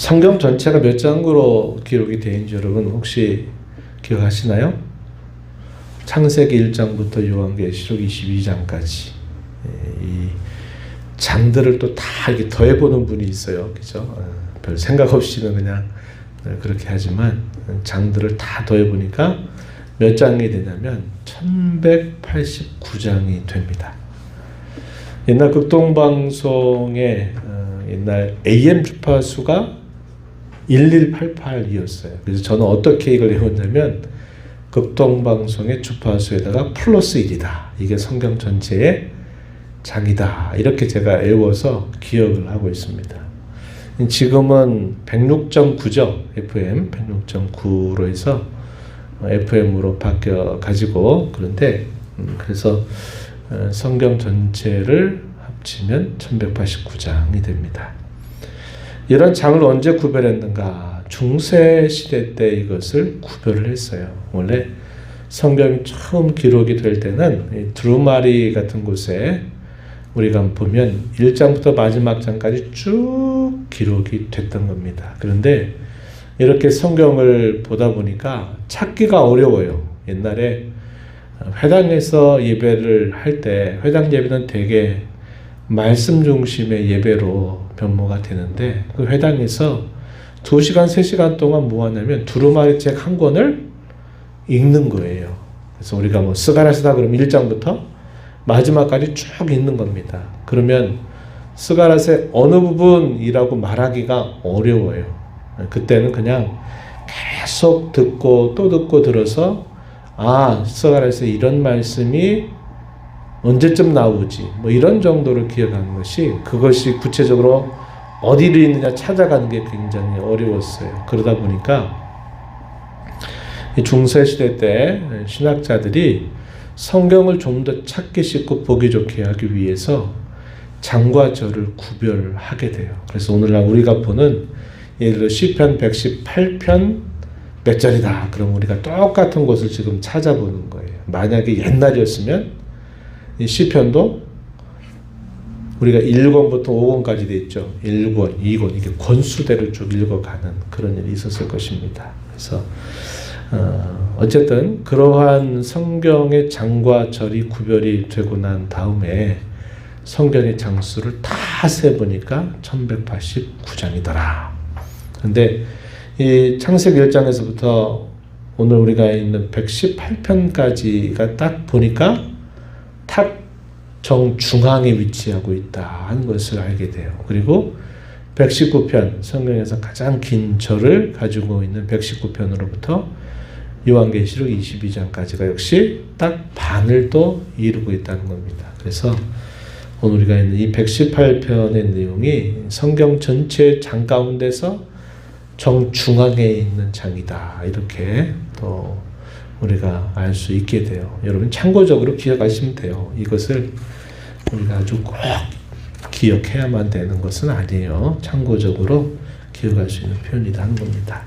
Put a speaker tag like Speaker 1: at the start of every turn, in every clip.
Speaker 1: 성경 전체가 몇 장으로 기록이 되어 있는지 여러분 혹시 기억하시나요? 창세기 1장부터 요한계시록 22장까지 이 장들을 또 다 이렇게 더해보는 분이 있어요. 그죠? 별 생각 없이는 그냥 그렇게 하지만 장들을 다 더해보니까 몇 장이 되냐면 1189장이 됩니다. 옛날 극동방송의 옛날 AM 주파수가 1188이었어요. 그래서 저는 어떻게 이걸 외웠냐면 극동방송의 주파수에다가 플러스 1이다. 이게 성경 전체의 장이다. 이렇게 제가 외워서 기억을 하고 있습니다. 지금은 106.9죠. FM 106.9로 해서 FM으로 바뀌어 가지고 그런데 그래서 성경 전체를 합치면 1189장이 됩니다. 이런 장을 언제 구별했는가? 중세 시대 때 이것을 구별을 했어요. 원래 성경이 처음 기록이 될 때는 두루마리 같은 곳에 우리가 보면 1장부터 마지막 장까지 쭉 기록이 됐던 겁니다. 그런데 이렇게 성경을 보다 보니까 찾기가 어려워요. 옛날에 회당에서 예배를 할 때 회당 예배는 되게 말씀 중심의 예배로 변모가 되는데 그 회당에서 2시간, 3시간 동안 뭐 하냐면 두루마리 책 한 권을 읽는 거예요. 그래서 우리가 뭐 스가랴서다 그러면 1장부터 마지막까지 쭉 읽는 겁니다. 그러면 스가랴서의 어느 부분이라고 말하기가 어려워요. 그때는 그냥 계속 듣고 또 듣고 들어서 스가랴서에 이런 말씀이 언제쯤 나오지 뭐 이런 정도를 기억하는 것이 그것이 구체적으로 어디를 있느냐 찾아가는 게 굉장히 어려웠어요. 그러다 보니까 중세시대 때 신학자들이 성경을 좀 더 찾기 쉽고 보기 좋게 하기 위해서 장과 절을 구별하게 돼요. 그래서 오늘날 우리가 보는 예를 들어 시편 118편 몇 절이다. 그럼 우리가 똑같은 곳을 지금 찾아보는 거예요. 만약에 옛날이었으면 이 시편도 우리가 1권부터 5권까지 돼 있죠. 1권, 2권 이게 권수대로 쭉 읽어가는 그런 일이 있었을 것입니다. 그래서 어쨌든 그러한 성경의 장과 절이 구별이 되고 난 다음에 성경의 장수를 다 세보니까 1189장이더라. 근데 이 창세기 1장에서부터 오늘 우리가 있는 118편까지가 딱 보니까 탁 정중앙에 위치하고 있다 하는 것을 알게 돼요. 그리고 119편, 성경에서 가장 긴 절을 가지고 있는 119편으로부터 요한계시록 22장까지가 역시 딱 반을 또 이루고 있다는 겁니다. 그래서 오늘 우리가 있는 이 118편의 내용이 성경 전체 장 가운데서 정중앙에 있는 장이다. 이렇게 또 우리가 알 수 있게 돼요. 여러분 참고적으로 기억하시면 돼요. 이것을 우리가 아주 꼭 기억해야만 되는 것은 아니에요. 참고적으로 기억할 수 있는 표현이다 하는 겁니다.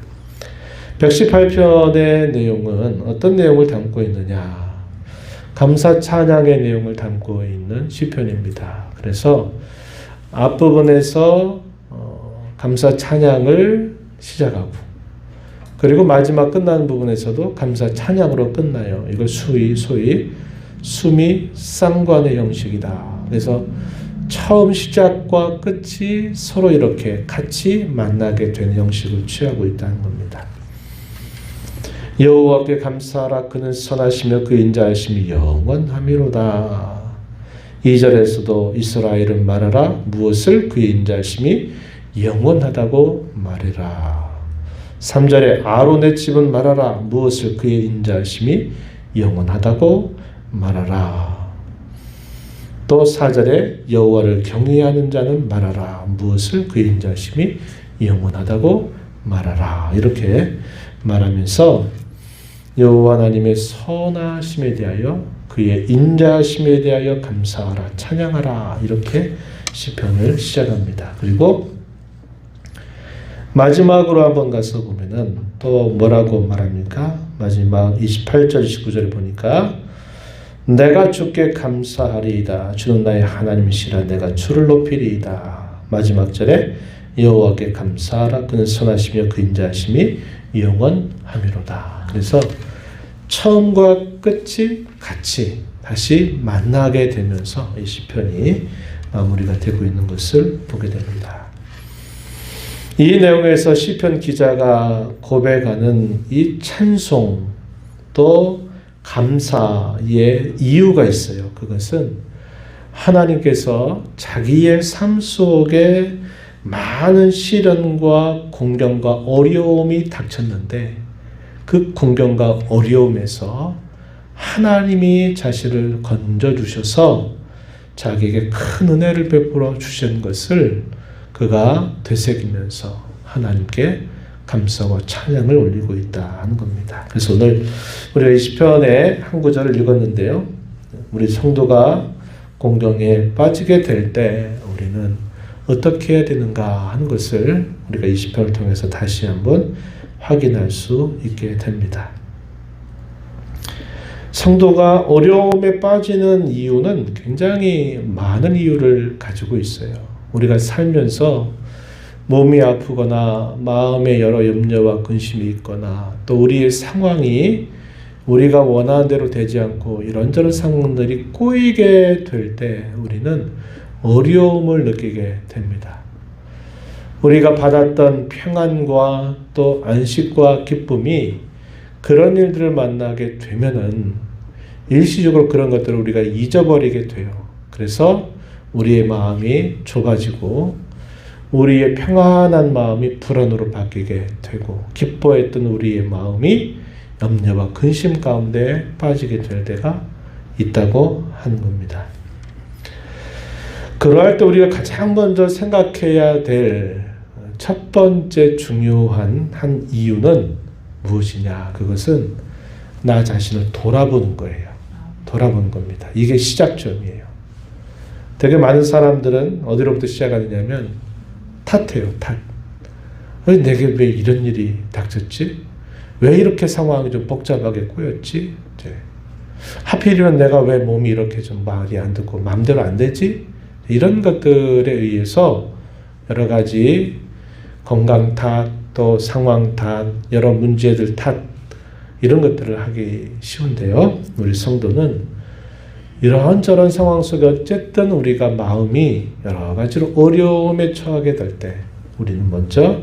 Speaker 1: 118편의 내용은 어떤 내용을 담고 있느냐? 감사 찬양의 내용을 담고 있는 시편입니다. 그래서 앞부분에서 감사 찬양을 시작하고 그리고 마지막 끝나는 부분에서도 감사 찬양으로 끝나요. 이걸 소위 수미 쌍관의 형식이다. 그래서 처음 시작과 끝이 서로 이렇게 같이 만나게 되는 형식을 취하고 있다는 겁니다. 여호와께 감사하라. 그는 선하시며 그 인자하심이 영원하미로다. 2절에서도 이스라엘은 말하라. 무엇을 그의 인자하심이 영원하다고 말해라. 3절에 아론의 집은 말하라. 무엇을 그의 인자하심이 영원하다고 말하라. 또 4절에 여호와를 경외하는 자는 말하라. 무엇을 그의 인자하심이 영원하다고 말하라. 이렇게 말하면서 여호와 하나님의 선하심에 대하여 그의 인자하심에 대하여 감사하라. 찬양하라. 이렇게 시편을 시작합니다. 그리고 마지막으로 한번 가서 보면은 또 뭐라고 말합니까? 마지막 28절 29절에 보니까 내가 주께 감사하리이다. 주는 나의 하나님이시라. 내가 주를 높이리이다. 마지막 절에 여호와께 감사하라. 그는 선하시며 그 인자하심이 영원하미로다. 그래서 처음과 끝이 같이 다시 만나게 되면서 이 시편이 마무리가 되고 있는 것을 보게 됩니다. 이 내용에서 시편 기자가 고백하는 이 찬송 또 감사의 이유가 있어요. 그것은 하나님께서 자기의 삶 속에 많은 시련과 공경과 어려움이 닥쳤는데 그 공경과 어려움에서 하나님이 자신을 건져주셔서 자기에게 큰 은혜를 베풀어 주신 것을 그가 되새기면서 하나님께 감사와 찬양을 올리고 있다는 겁니다. 그래서 오늘 우리가 이 시편의 한 구절을 읽었는데요. 우리 성도가 공경에 빠지게 될 때 우리는 어떻게 해야 되는가 하는 것을 우리가 이 시편을 통해서 다시 한번 확인할 수 있게 됩니다. 성도가 어려움에 빠지는 이유는 굉장히 많은 이유를 가지고 있어요. 우리가 살면서 몸이 아프거나 마음에 여러 염려와 근심이 있거나 또 우리의 상황이 우리가 원하는 대로 되지 않고 이런저런 상황들이 꼬이게 될 때 우리는 어려움을 느끼게 됩니다. 우리가 받았던 평안과 또 안식과 기쁨이 그런 일들을 만나게 되면은 일시적으로 그런 것들을 우리가 잊어버리게 돼요. 그래서 우리의 마음이 좁아지고 우리의 평안한 마음이 불안으로 바뀌게 되고 기뻐했던 우리의 마음이 염려와 근심 가운데 빠지게 될 때가 있다고 하는 겁니다. 그러할 때 우리가 가장 먼저 생각해야 될 첫 번째 중요한 한 이유는 무엇이냐? 그것은 나 자신을 돌아보는 거예요. 돌아보는 겁니다. 이게 시작점이에요. 되게 많은 사람들은 어디로부터 시작하느냐면 탓해요. 탓. 내게 왜 이런 일이 닥쳤지? 왜 이렇게 상황이 좀 복잡하게 꼬였지? 하필이면 내가 왜 몸이 이렇게 좀 말이 안 듣고 마음대로 안 되지? 이런 것들에 의해서 여러 가지 건강 탓, 또 상황 탓, 여러 문제들 탓 이런 것들을 하기 쉬운데요. 우리 성도는 이런저런 상황 속에 어쨌든 우리가 마음이 여러 가지로 어려움에 처하게 될 때 우리는 먼저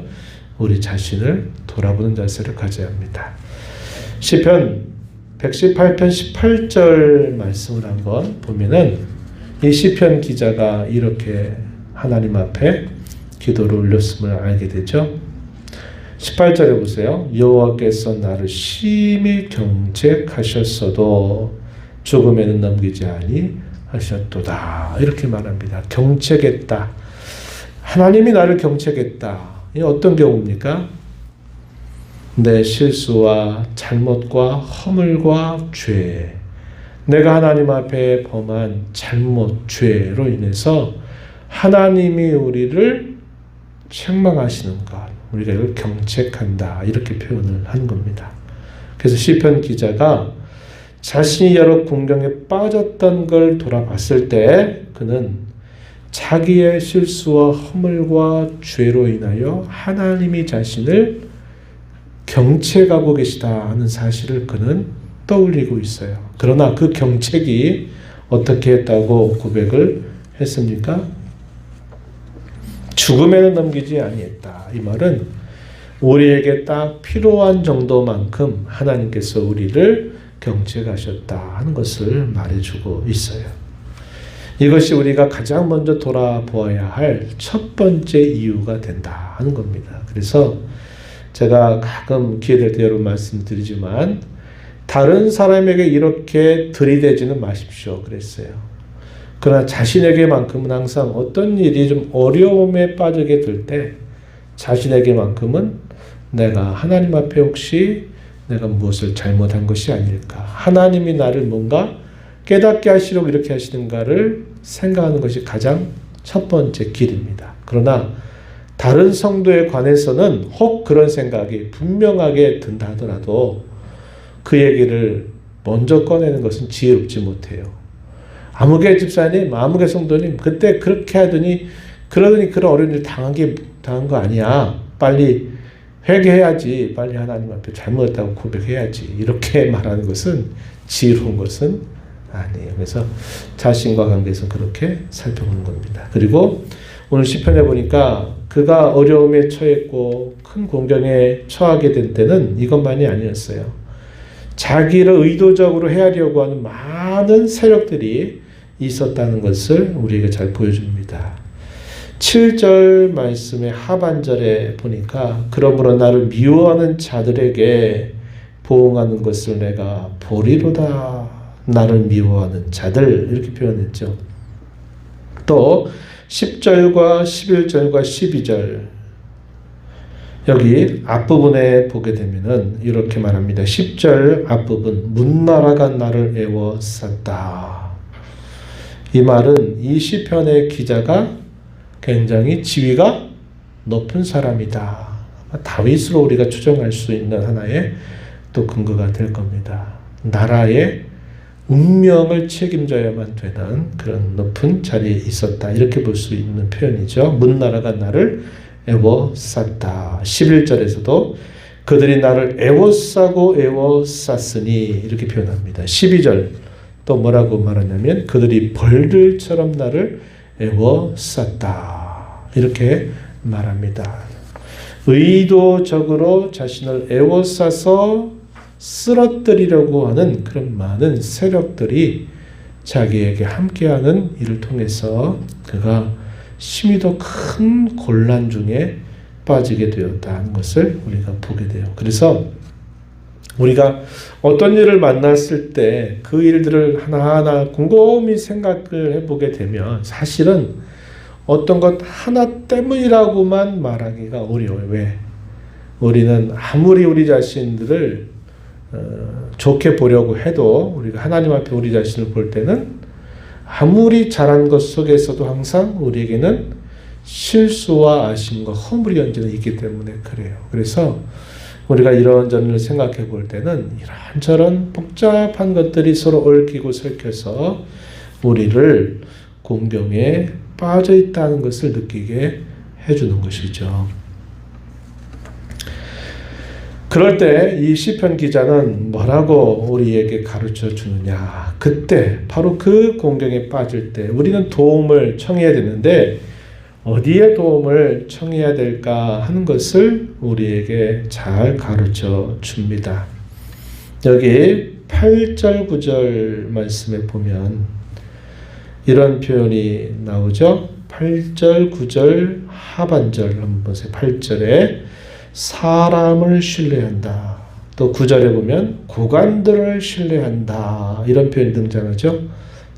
Speaker 1: 우리 자신을 돌아보는 자세를 가져야 합니다. 시편 118편 18절 말씀을 한번 보면은 이 시편 기자가 이렇게 하나님 앞에 기도를 올렸음을 알게 되죠. 18절에 보세요. 여호와께서 나를 심히 경책하셨어도 죽음에는 넘기지 아니하셨도다. 이렇게 말합니다. 경책했다. 하나님이 나를 경책했다. 이 어떤 경우입니까? 내 실수와 잘못과 허물과 죄, 내가 하나님 앞에 범한 잘못, 죄로 인해서 하나님이 우리를 책망하시는 것, 우리가 이걸 경책한다 이렇게 표현을 하는 겁니다. 그래서 시편 기자가 자신이 여러 공경에 빠졌던 걸 돌아봤을 때 그는 자기의 실수와 허물과 죄로 인하여 하나님이 자신을 경책하고 계시다 하는 사실을 그는 떠올리고 있어요. 그러나 그 경책이 어떻게 했다고 고백을 했습니까? 죽음에는 넘기지 아니했다. 이 말은 우리에게 딱 필요한 정도만큼 하나님께서 우리를 경책하셨다 하는 것을 말해주고 있어요. 이것이 우리가 가장 먼저 돌아보아야 할 첫 번째 이유가 된다 하는 겁니다. 그래서 제가 가끔 기회될 때 여러분 말씀드리지만 다른 사람에게 이렇게 들이대지는 마십시오 그랬어요. 그러나 자신에게만큼은 항상 어떤 일이 좀 어려움에 빠지게 될 때 자신에게만큼은 내가 하나님 앞에 혹시 내가 무엇을 잘못한 것이 아닐까, 하나님이 나를 뭔가 깨닫게 하시려고 이렇게 하시는가를 생각하는 것이 가장 첫 번째 길입니다. 그러나 다른 성도에 관해서는 혹 그런 생각이 분명하게 든다 하더라도 그 얘기를 먼저 꺼내는 것은 지혜롭지 못해요. 아무개 집사님, 아무개 성도님, 그때 그렇게 하더니 그러더니 그런 어려운 일 당하게 당한 거 아니야. 빨리 회개해야지. 빨리 하나님 앞에 잘못했다고 고백해야지. 이렇게 말하는 것은 지혜로운 것은 아니에요. 그래서 자신과 관계에서 그렇게 살펴보는 겁니다. 그리고 오늘 시편에 보니까 그가 어려움에 처했고 큰 공경에 처하게 된 때는 이것만이 아니었어요. 자기를 의도적으로 헤아려고 하는 많은 세력들이 있었다는 것을 우리에게 잘 보여줍니다. 7절 말씀의 하반절에 보니까 그러므로 나를 미워하는 자들에게 보응하는 것을 내가 보리로다. 나를 미워하는 자들 이렇게 표현했죠. 또 10절과 11절과 12절 여기 앞부분에 보게 되면은 이렇게 말합니다. 10절 앞부분 문나라가 나를 애워쌌다. 이 말은 이 시편의 기자가 굉장히 지위가 높은 사람이다. 다윗으로 우리가 추정할 수 있는 하나의 또 근거가 될 겁니다. 나라의 운명을 책임져야만 되는 그런 높은 자리에 있었다. 이렇게 볼 수 있는 표현이죠. 문나라가 나를 애워쌌다. 11절에서도 그들이 나를 애워싸고 애워쌌으니 이렇게 표현합니다. 12절 또 뭐라고 말하냐면 그들이 벌들처럼 나를 애워쌌다. 이렇게 말합니다. 의도적으로 자신을 애워싸서 쓰러뜨리려고 하는 그런 많은 세력들이 자기에게 함께하는 일을 통해서 그가 심히도 큰 곤란 중에 빠지게 되었다는 것을 우리가 보게 돼요. 그래서 우리가 어떤 일을 만났을 때 그 일들을 하나하나 곰곰이 생각을 해보게 되면 사실은 어떤 것 하나 때문이라고만 말하기가 어려워요. 왜? 우리는 아무리 우리 자신들을 좋게 보려고 해도 우리가 하나님 앞에 우리 자신을 볼 때는 아무리 잘한 것 속에서도 항상 우리에게는 실수와 아심과 허물이 얹어져 있기 때문에 그래요. 그래서 우리가 이런저런 생각해 볼 때는 이런저런 복잡한 것들이 서로 얽히고 설켜서 우리를 공경에 빠져 있다는 것을 느끼게 해주는 것이죠. 그럴 때 이 시편 기자는 뭐라고 우리에게 가르쳐 주느냐. 그때 바로 그 공경에 빠질 때 우리는 도움을 청해야 되는데 어디에 도움을 청해야 될까 하는 것을 우리에게 잘 가르쳐 줍니다. 여기 8절 9절 말씀에 보면 이런 표현이 나오죠. 8절 9절 하반절 한번 보세요. 8절에 사람을 신뢰한다. 또 9절에 보면 고관들을 신뢰한다. 이런 표현이 등장하죠.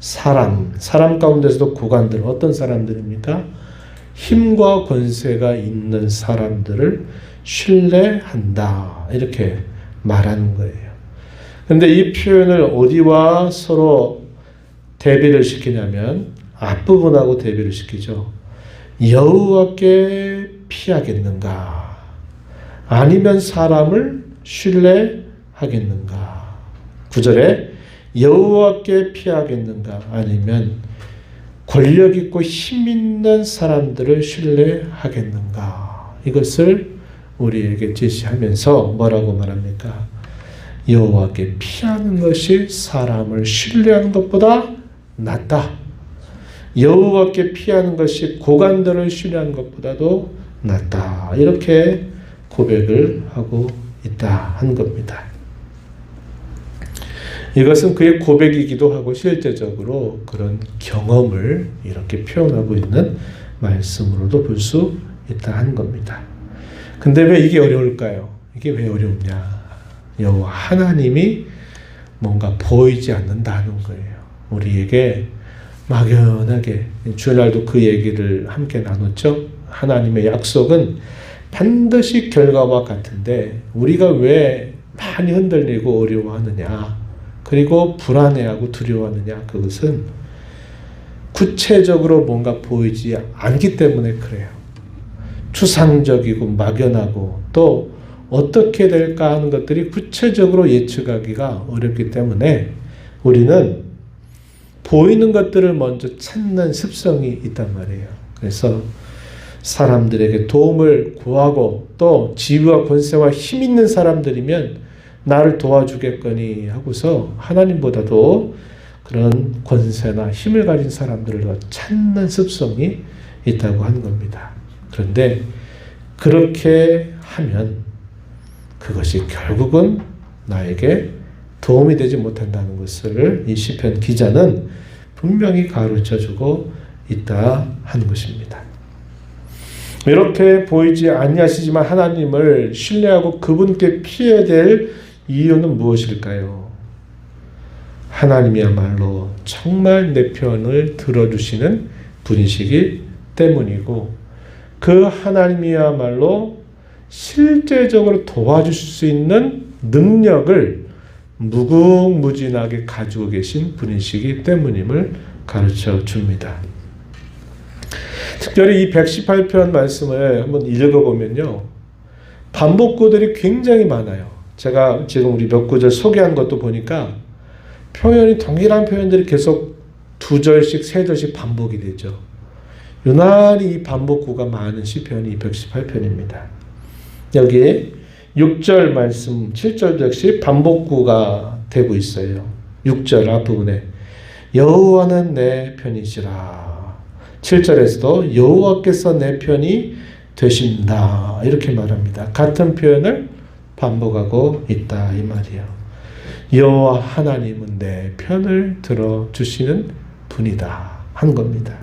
Speaker 1: 사람 가운데서도 고관들 어떤 사람들입니까? 힘과 권세가 있는 사람들을 신뢰한다. 이렇게 말하는 거예요. 그런데 이 표현을 어디와 서로 대비를 시키냐면 앞부분하고 대비를 시키죠. 여호와께 피하겠는가? 아니면 사람을 신뢰하겠는가? 9절에 여호와께 피하겠는가? 아니면 권력 있고 힘 있는 사람들을 신뢰하겠는가? 이것을 우리에게 제시하면서 뭐라고 말합니까? 여호와께 피하는 것이 사람을 신뢰하는 것보다 낫다. 여호와께 피하는 것이 고관들을 신뢰하는 것보다도 낫다. 이렇게 고백을 하고 있다 한 겁니다. 이것은 그의 고백이기도 하고 실제적으로 그런 경험을 이렇게 표현하고 있는 말씀으로도 볼 수 있다 한 겁니다. 근데 왜 이게 어려울까요? 이게 왜 어렵냐? 여호와 하나님이 뭔가 보이지 않는다는 거예요. 우리에게 막연하게 주일날도 그 얘기를 함께 나눴죠. 하나님의 약속은 반드시 결과와 같은데 우리가 왜 많이 흔들리고 어려워하느냐? 그리고 불안해하고 두려워하느냐? 그것은 구체적으로 뭔가 보이지 않기 때문에 그래요. 추상적이고 막연하고 또 어떻게 될까 하는 것들이 구체적으로 예측하기가 어렵기 때문에 우리는 보이는 것들을 먼저 찾는 습성이 있단 말이에요. 그래서 사람들에게 도움을 구하고 또 지위와 권세와 힘 있는 사람들이면 나를 도와주겠거니 하고서 하나님보다도 그런 권세나 힘을 가진 사람들을 더 찾는 습성이 있다고 하는 겁니다. 그런데 그렇게 하면 그것이 결국은 나에게 도움이 되지 못한다는 것을 이 시편 기자는 분명히 가르쳐주고 있다 하는 것입니다. 이렇게 보이지 아니하시지만 하나님을 신뢰하고 그분께 피해야 될 이유는 무엇일까요? 하나님이야말로 정말 내 편을 들어주시는 분이시기 때문이고 그 하나님이야말로 실제적으로 도와주실 수 있는 능력을 무궁무진하게 가지고 계신 분이시기 때문임을 가르쳐 줍니다. 특별히 이 118편 말씀을 한번 읽어보면요. 반복구들이 굉장히 많아요. 제가 지금 우리 몇 구절 소개한 것도 보니까 표현이 동일한 표현들이 계속 2절씩 3절씩 반복이 되죠. 유난히 이 반복구가 많은 시편이 118편입니다. 여기 6절 말씀 7절 역시 반복구가 되고 있어요. 6절 앞부분에 여호와는 내 편이시라. 7절에서도 여호와께서 내 편이 되신다 이렇게 말합니다. 같은 표현을 반복하고 있다 이 말이에요. 여호와 하나님은 내 편을 들어주시는 분이다 한 겁니다.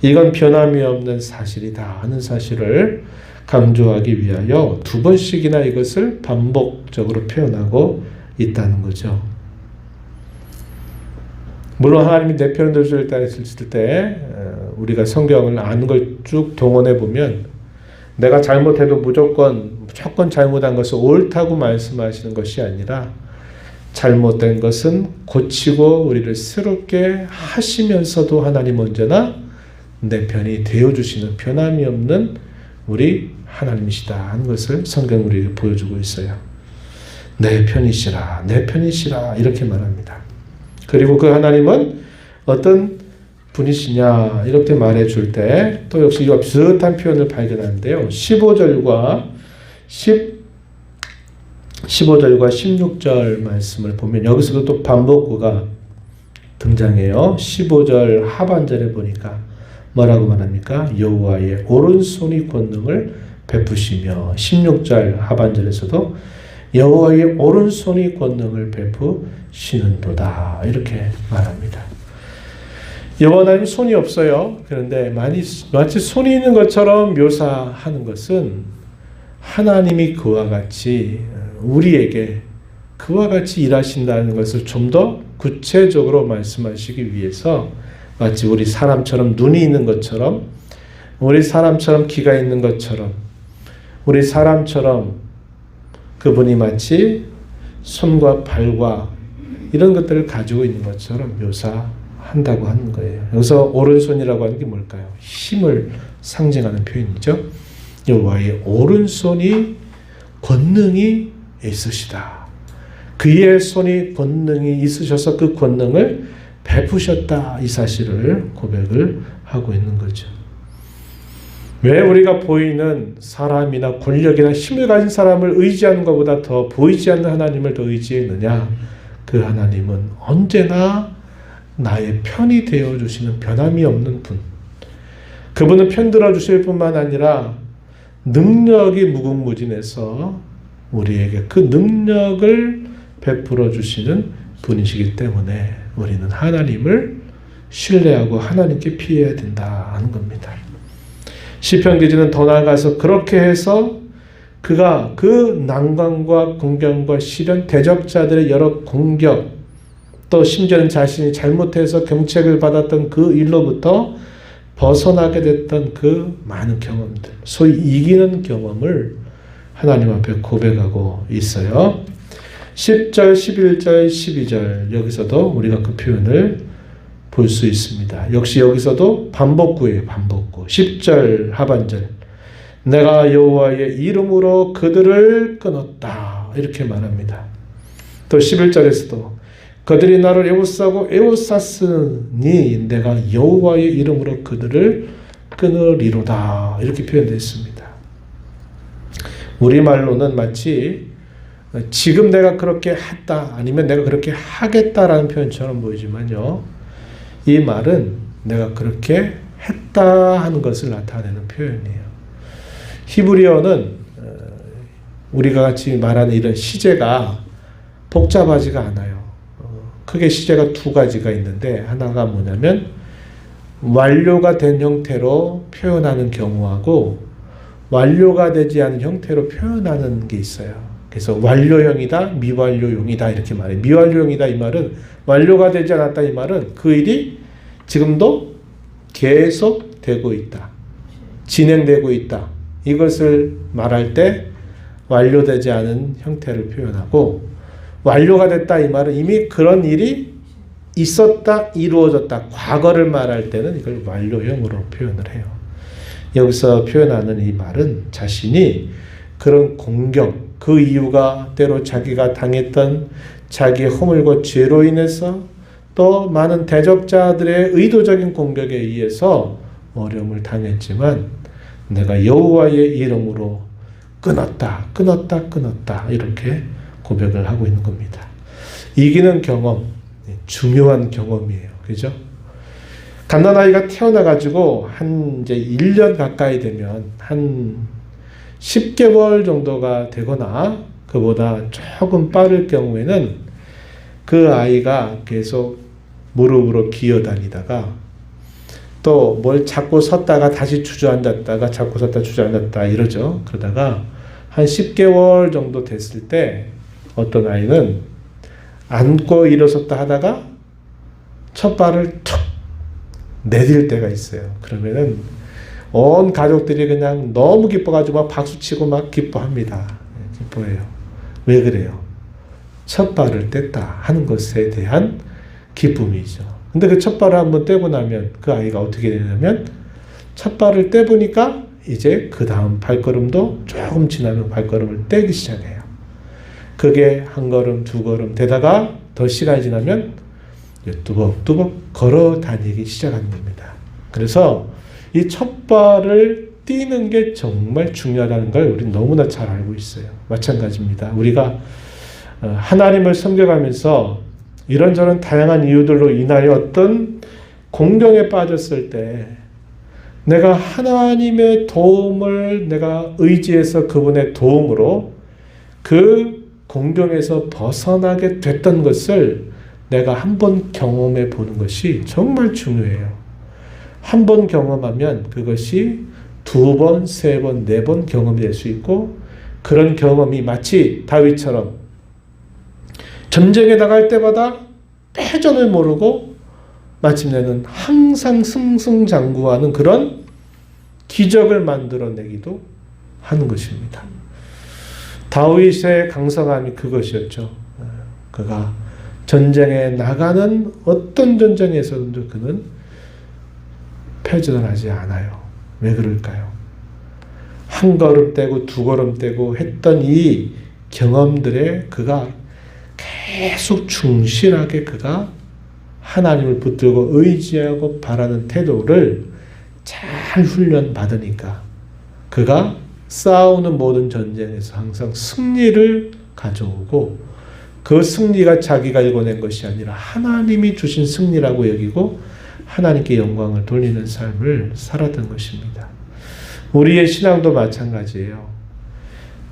Speaker 1: 이건 변함이 없는 사실이다 하는 사실을 강조하기 위하여 2번씩이나 이것을 반복적으로 표현하고 있다는 거죠. 물론 하나님이 내 편을 들어주셨다 했을 때 우리가 성경을 아는 걸 쭉 동원해 보면 내가 잘못해도 무조건 잘못한 것을 옳다고 말씀하시는 것이 아니라 잘못된 것은 고치고 우리를 새롭게 하시면서도 하나님 언제나 내 편이 되어주시는 변함이 없는 우리 하나님이시다 하는 것을 성경 우리에게 보여주고 있어요. 내 편이시라 내 편이시라 이렇게 말합니다. 그리고 그 하나님은 어떤 분이시냐 이렇게 말해줄 때 또 역시 이와 비슷한 표현을 발견하는데요. 15절과 16절 말씀을 보면 여기서도 또 반복구가 등장해요. 15절 하반절에 보니까 뭐라고 말합니까? 여호와의 오른손이 권능을 베푸시며 16절 하반절에서도 여호와의 오른손이 권능을 베푸시는도다 이렇게 말합니다. 여호와 하나님 손이 없어요. 그런데 마치 손이 있는 것처럼 묘사하는 것은 하나님이 그와 같이 우리에게 그와 같이 일하신다는 것을 좀 더 구체적으로 말씀하시기 위해서 마치 우리 사람처럼 눈이 있는 것처럼 우리 사람처럼 귀가 있는 것처럼 우리 사람처럼 그분이 마치 손과 발과 이런 것들을 가지고 있는 것처럼 묘사한다고 하는 거예요. 여기서 오른손이라고 하는 게 뭘까요? 힘을 상징하는 표현이죠. 여호와의 오른손이 권능이 있으시다. 그의 손이 권능이 있으셔서 그 권능을 베푸셨다. 이 사실을 고백을 하고 있는 거죠. 왜 우리가 보이는 사람이나 권력이나 힘을 가진 사람을 의지하는 것보다 더 보이지 않는 하나님을 더 의지했느냐? 그 하나님은 언제나 나의 편이 되어주시는 변함이 없는 분. 그분은 편들어 주실 뿐만 아니라 능력이 무궁무진해서 우리에게 그 능력을 베풀어 주시는 분이시기 때문에 우리는 하나님을 신뢰하고 하나님께 피해야 된다 하는 겁니다. 시편 기자는 더 나아가서 그렇게 해서 그가 그 난관과 공경과 시련, 대적자들의 여러 공격, 또 심지어는 자신이 잘못해서 경책을 받았던 그 일로부터 벗어나게 됐던 그 많은 경험들, 소위 이기는 경험을 하나님 앞에 고백하고 있어요. 10절, 11절, 12절 여기서도 우리가 그 표현을 볼 수 있습니다. 역시 여기서도 반복구예요. 반복구. 10절 하반절 내가 여호와의 이름으로 그들을 끊었다 이렇게 말합니다. 또 11절에서도 그들이 나를 에워싸고 에워쌌으니 내가 여호와의 이름으로 그들을 끊으리로다 이렇게 표현되어 있습니다. 우리말로는 마치 지금 내가 그렇게 했다 아니면 내가 그렇게 하겠다라는 표현처럼 보이지만요. 이 말은 내가 그렇게 했다 하는 것을 나타내는 표현이에요. 히브리어는 우리가 같이 말하는 이런 시제가 복잡하지가 않아요. 크게 시제가 두 가지가 있는데 하나가 뭐냐면 완료가 된 형태로 표현하는 경우하고 완료가 되지 않은 형태로 표현하는 게 있어요. 그래서 완료형이다, 미완료용이다 이렇게 말해요. 미완료용이다 이 말은 완료가 되지 않았다 이 말은 그 일이 지금도 계속 되고 있다. 진행되고 있다. 이것을 말할 때 완료되지 않은 형태를 표현하고 완료가 됐다 이 말은 이미 그런 일이 있었다, 이루어졌다. 과거를 말할 때는 이걸 완료형으로 표현을 해요. 여기서 표현하는 이 말은 자신이 그런 공경, 그 이유가 때로 자기가 당했던 자기의 허물과 죄로 인해서 또 많은 대적자들의 의도적인 공격에 의해서 어려움을 당했지만 내가 여호와의 이름으로 끊었다 이렇게 고백을 하고 있는 겁니다. 이기는 경험, 중요한 경험이에요. 그죠? 갓난아이가 태어나가지고 이제 1년 가까이 되면 한 10개월 정도가 되거나 그보다 조금 빠를 경우에는 그 아이가 계속 무릎으로 기어다니다가 또 뭘 잡고 섰다가 다시 주저앉았다가 잡고 섰다 주저앉았다 이러죠. 그러다가 한 10개월 정도 됐을 때 어떤 아이는 앉고 일어섰다 하다가 첫 발을 툭 내딜 때가 있어요. 그러면은 온 가족들이 그냥 너무 기뻐가지고 막 박수치고 막 기뻐합니다. 기뻐해요. 왜 그래요? 첫 발을 뗐다 하는 것에 대한 기쁨이죠. 근데 그 첫 발을 한번 떼고 나면 그 아이가 어떻게 되냐면 첫 발을 떼보니까 이제 그 다음 발걸음도 조금 지나면 발걸음을 떼기 시작해요. 그게 한 걸음, 두 걸음 되다가 더 시간이 지나면 뚜벅뚜벅 걸어 다니기 시작하는 겁니다. 그래서 이 첫 발을 띄는 게 정말 중요하다는 걸 우리는 너무나 잘 알고 있어요. 마찬가지입니다. 우리가 하나님을 섬겨가면서 이런저런 다양한 이유들로 인하여 어떤 공경에 빠졌을 때 내가 하나님의 도움을 내가 의지해서 그분의 도움으로 그 공경에서 벗어나게 됐던 것을 내가 한번 경험해 보는 것이 정말 중요해요. 한 번 경험하면 그것이 두 번, 세 번, 네 번 경험이 될 수 있고 그런 경험이 마치 다윗처럼 전쟁에 나갈 때마다 패전을 모르고 마침내는 항상 승승장구하는 그런 기적을 만들어내기도 하는 것입니다. 다윗의 강성함이 그것이었죠. 그가 전쟁에 나가는 어떤 전쟁에서도 그는 패전을 하지 않아요. 왜 그럴까요? 한 걸음 떼고 두 걸음 떼고 했던 이 경험들에 그가 계속 충실하게 그가 하나님을 붙들고 의지하고 바라는 태도를 잘 훈련받으니까 그가 싸우는 모든 전쟁에서 항상 승리를 가져오고 그 승리가 자기가 이뤄낸 것이 아니라 하나님이 주신 승리라고 여기고 하나님께 영광을 돌리는 삶을 살았던 것입니다. 우리의 신앙도 마찬가지예요.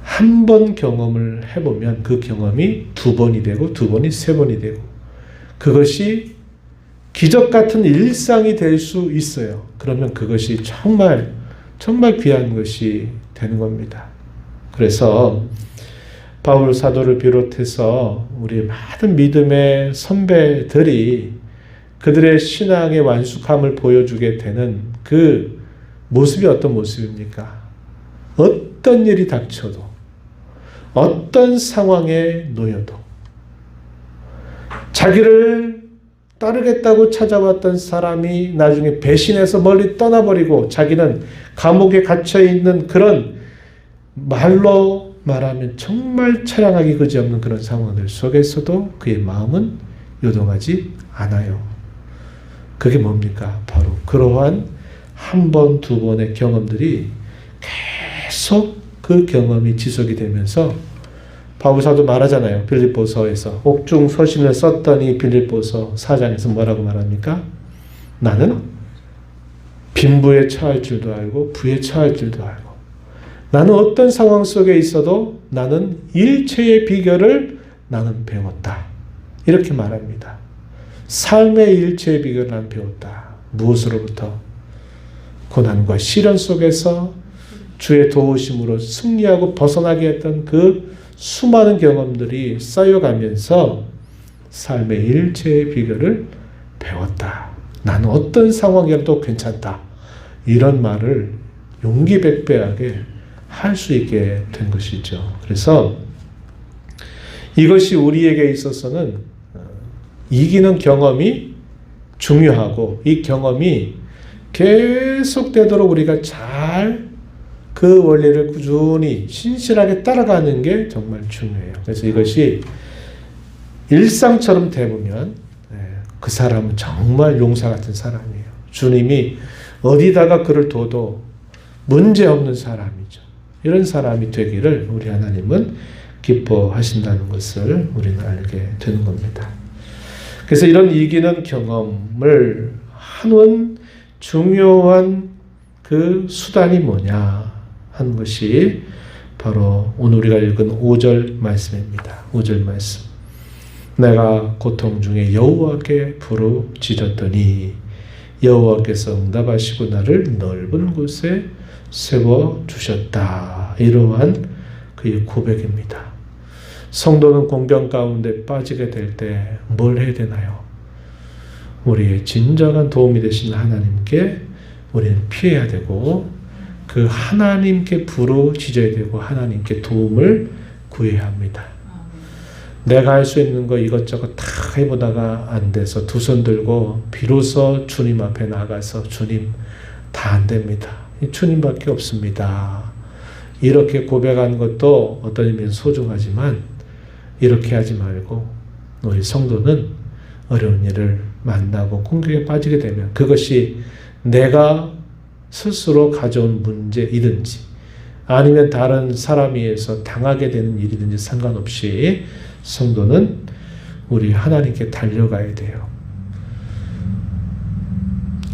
Speaker 1: 한 번 경험을 해보면 그 경험이 두 번이 되고 두 번이 세 번이 되고 그것이 기적 같은 일상이 될 수 있어요. 그러면 그것이 정말 귀한 것이 되는 겁니다. 그래서 바울 사도를 비롯해서 우리 많은 믿음의 선배들이 그들의 신앙의 완숙함을 보여주게 되는 그 모습이 어떤 모습입니까? 어떤 일이 닥쳐도 어떤 상황에 놓여도 자기를 따르겠다고 찾아왔던 사람이 나중에 배신해서 멀리 떠나버리고 자기는 감옥에 갇혀있는 그런 말로 말하면 정말 처량하기 그지없는 그런 상황들 속에서도 그의 마음은 요동하지 않아요. 그게 뭡니까? 바로 그러한 한 번, 두 번의 경험들이 계속 그 경험이 지속이 되면서 바울사도 말하잖아요. 빌립보서에서 옥중 서신을 썼더니 빌립보서 4장에서 뭐라고 말합니까? 나는 빈부에 처할 줄도 알고 부에 처할 줄도 알고 나는 어떤 상황 속에 있어도 나는 일체의 비결을 나는 배웠다. 이렇게 말합니다. 삶의 일체의 비결을 나는 배웠다. 무엇으로부터? 고난과 시련 속에서 주의 도우심으로 승리하고 벗어나게 했던 그 수많은 경험들이 쌓여가면서 삶의 일체의 비결을 배웠다. 나는 어떤 상황이라도 괜찮다. 이런 말을 용기백배하게 할 수 있게 된 것이죠. 그래서 이것이 우리에게 있어서는 이기는 경험이 중요하고 이 경험이 계속되도록 우리가 잘 그 원리를 꾸준히 신실하게 따라가는 게 정말 중요해요. 그래서 이것이 일상처럼 되면 그 사람은 정말 용사 같은 사람이에요. 주님이 어디다가 그를 둬도 문제없는 사람이죠. 이런 사람이 되기를 우리 하나님은 기뻐하신다는 것을 우리는 알게 되는 겁니다. 그래서 이런 이기는 경험을 하는 중요한 그 수단이 뭐냐 하는 것이 바로 오늘 우리가 읽은 5절 말씀입니다. 5절 말씀. 내가 고통 중에 여호와께 부르짖었더니 여호와께서 응답하시고 나를 넓은 곳에 세워주셨다. 이러한 그의 고백입니다. 성도는 공경 가운데 빠지게 될 때 뭘 해야 되나요? 우리의 진정한 도움이 되신 하나님께 우리는 피해야 되고 그 하나님께 부르짖어야 되고 하나님께 도움을 구해야 합니다. 내가 할 수 있는 거 이것저것 다 해보다가 안 돼서 두 손 들고 비로소 주님 앞에 나가서 주님 다 안 됩니다. 주님밖에 없습니다. 이렇게 고백하는 것도 어떤 의미는 소중하지만 이렇게 하지 말고 우리 성도는 어려운 일을 만나고 공격에 빠지게 되면 그것이 내가 스스로 가져온 문제이든지 아니면 다른 사람에 의해서 당하게 되는 일이든지 상관없이 성도는 우리 하나님께 달려가야 돼요.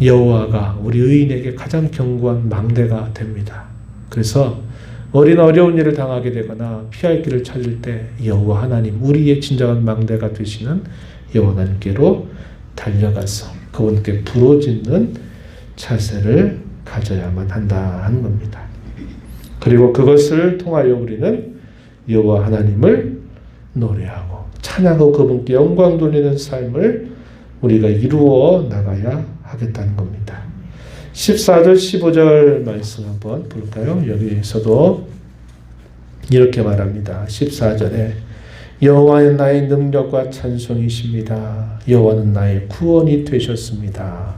Speaker 1: 여호와가 우리 의인에게 가장 견고한 망대가 됩니다. 그래서 어려운 일을 당하게 되거나 피할 길을 찾을 때 여호와 하나님, 우리의 진정한 망대가 되시는 여호와 하나님께로 달려가서 그분께 부르짖는 자세를 가져야만 한다 하는 겁니다. 그리고 그것을 통하여 우리는 여호와 하나님을 노래하고 찬양하고 그분께 영광 돌리는 삶을 우리가 이루어 나가야 하겠다는 겁니다. 14절 15절 말씀 한번 볼까요? 여기서도 이렇게 말합니다. 14절에 여호와는 나의 능력과 찬송이십니다. 여호와는 나의 구원이 되셨습니다.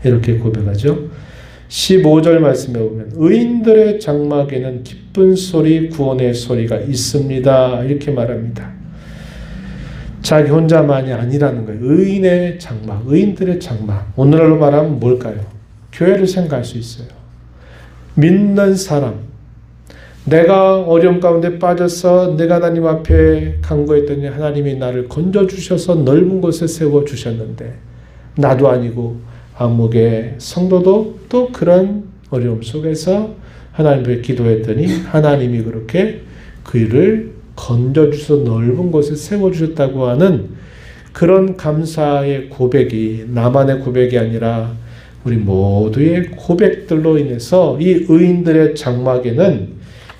Speaker 1: 이렇게 고백하죠. 15절 말씀에 보면 의인들의 장막에는 기쁜 소리, 구원의 소리가 있습니다. 이렇게 말합니다. 자기 혼자만이 아니라는 거예요. 의인의 장막, 의인들의 장막. 오늘날로 말하면 뭘까요? 교회를 생각할 수 있어요. 믿는 사람, 내가 어려움 가운데 빠져서 내가 하나님 앞에 간구했더니 하나님이 나를 건져주셔서 넓은 곳에 세워주셨는데 나도 아니고 암흑의 성도도 또 그런 어려움 속에서 하나님 앞에 기도했더니 하나님이 그렇게 그를 건져주셔서 넓은 곳에 세워주셨다고 하는 그런 감사의 고백이 나만의 고백이 아니라 우리 모두의 고백들로 인해서 이 의인들의 장막에는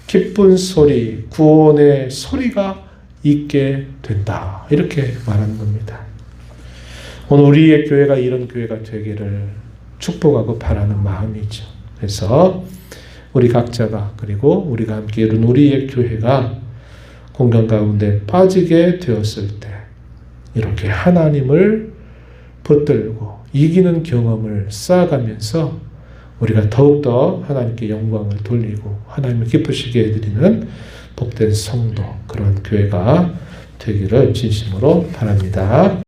Speaker 1: 기쁜 소리, 구원의 소리가 있게 된다. 이렇게 말하는 겁니다. 오늘 우리의 교회가 이런 교회가 되기를 축복하고 바라는 마음이죠. 그래서 우리 각자가 그리고 우리가 함께 이룬 우리의 교회가 공경 가운데 빠지게 되었을 때 이렇게 하나님을 붙들고 이기는 경험을 쌓아가면서 우리가 더욱더 하나님께 영광을 돌리고 하나님을 기쁘시게 해드리는 복된 성도 그런 교회가 되기를 진심으로 바랍니다.